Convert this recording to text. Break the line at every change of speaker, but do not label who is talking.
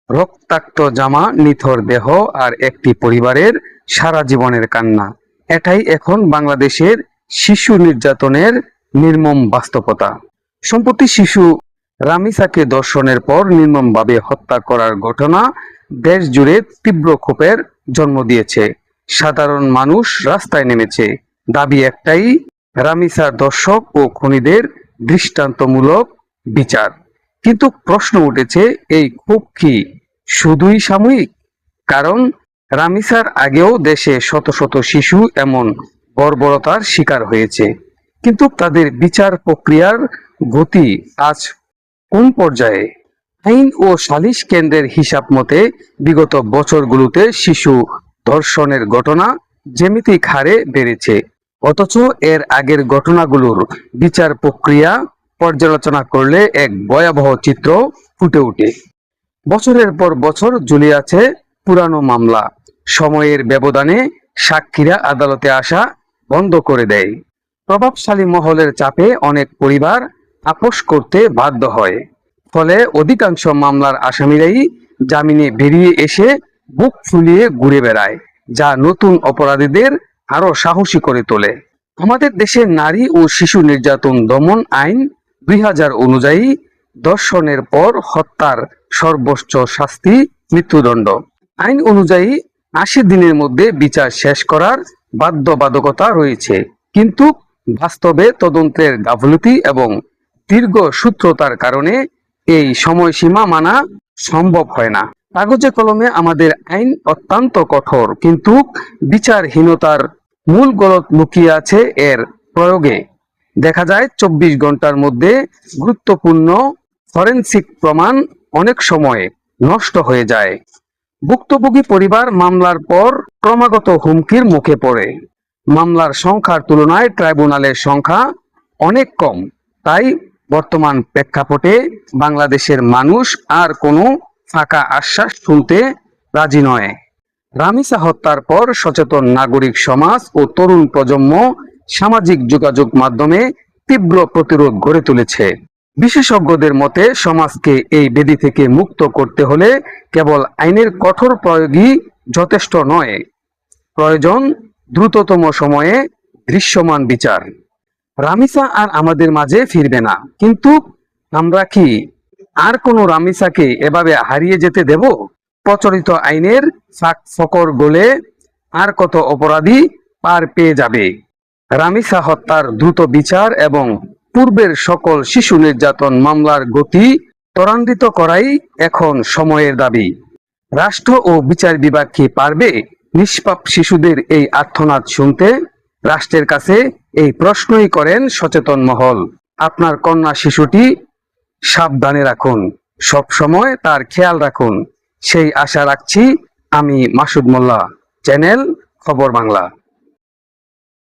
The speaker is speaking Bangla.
রক্তাক্ত জামা, নিথর দেহ আর একটি পরিবারের সারা জীবনের কান্না। এটাই এখন বাংলাদেশের শিশু নির্যাতনের নির্মম বাস্তবতা। সম্প্রতি শিশু রামিসাকে ধর্ষণের পর নির্মমভাবে হত্যা করার ঘটনা দেশ জুড়ে তীব্র ক্ষোভের জন্ম দিয়েছে। সাধারণ মানুষ রাস্তায় নেমেছে। দাবি একটাই, রামিসার ধর্ষক ও খুনিদের দৃষ্টান্তমূলক বিচার। কিন্তু প্রশ্ন উঠেছে, এই ক্ষোভ কি শুধুই সাময়িক? কারণ রামিসার আগেও দেশে শত শত শিশু এমন বর্বরতার শিকার হয়েছে। কিন্তু তাদের বিচার প্রক্রিয়ার গতি আজ কোন পর্যায়ে? আইন ও সালিশ কেন্দ্রের হিসাব মতে বিগত বছরগুলোতে শিশু ধর্ষণের ঘটনা জ্যামিতিক হারে বেড়েছে। অথচ এর আগের ঘটনাগুলোর বিচার প্রক্রিয়া পর্যালোচনা করলে এক ভয়াবহ চিত্র ফুটে ওঠে। বছরের পর বছর ঝুলে আছে পুরানো মামলা। সময়ের ব্যবধানে সাক্ষীরা আদালতে আসা বন্ধ করে দেয়। প্রভাবশালী মহলের চাপে অনেক পরিবার আপোস করতে বাধ্য হয়। ফলে অধিকাংশ মামলার আসামিরাই জামিনে বেরিয়ে এসে বুক ফুলিয়ে ঘুরে বেড়ায়, যা নতুন অপরাধীদের আরো সাহসী করে তোলে। আমাদের দেশে নারী ও শিশু নির্যাতন দমন আইন 2000 অনুযায়ী ধর্ষণের পর হত্যার সর্বোচ্চ শাস্তি মৃত্যুদণ্ড। আইন অনুযায়ী 80 দিনের মধ্যে বিচার শেষ করার বাধ্যবাধকতা রয়েছে। কিন্তু বাস্তবে তদন্তের গাফিলতি এবং দীর্ঘ সূত্রতার কারণে এই সময়সীমা মানা সম্ভব হয় না। কাগজে কলমে আমাদের আইন অত্যন্ত কঠোর, কিন্তু বিচারহীনতার মূল গলদ লুকিয়ে আছে এর প্রয়োগে। দেখা যায় 24 ঘন্টার মধ্যে গুরুত্বপূর্ণ ফরেনসিক প্রমাণ অনেক সময় নষ্ট হয়ে যায়। ভুক্তভোগী পরিবার মামলার পর ক্রমাগত হুমকির মুখে পড়ে। মামলার সংখ্যার তুলনায় ট্রাইব্যুনালের সংখ্যা অনেক কম। তাই বর্তমান প্রেক্ষাপটে বাংলাদেশের মানুষ আর কোনো ফাঁকা আশ্বাস শুনতে রাজি নয়। রামিসা হত্যার পর সচেতন নাগরিক সমাজ ও তরুণ প্রজন্ম সামাজিক যোগাযোগ মাধ্যমে তীব্র প্রতিরোধ গড়ে তুলেছে। বিশেষজ্ঞদের মতে সমাজকে এই বেদি থেকে মুক্ত করতে হলে কেবল আইনের কঠোর প্রয়োগই যথেষ্ট নয়, প্রয়োজন দ্রুততম সময়ে দৃশ্যমান বিচার। রামিসা আর আমাদের মাঝে ফিরবে না, কিন্তু আমরা কি আর কোনো রামিসাকে এভাবে হারিয়ে যেতে দেব? প্রচলিত আইনের ফাঁক ফকর গলে আর কত অপরাধী পার পেয়ে যাবে? রামিসা হত্যার দ্রুত বিচার এবং পূর্বের সকল শিশু নির্যাতন মামলার গতি ত্বরান্বিত করাই এখন সময়ের দাবি। রাষ্ট্র ও বিচার বিভাগ কি পারবে নিষ্পাপ শিশুদের এই আর্তনাদ শুনতে? রাষ্ট্রের কাছে এই প্রশ্নই করেন সচেতন মহল। আপনার কন্যা শিশুটি সাবধানে রাখুন, সব সময় তার খেয়াল রাখুন, সেই আশা রাখছি। আমি মাসুদ মোল্লা, চ্যানেল খবর বাংলা।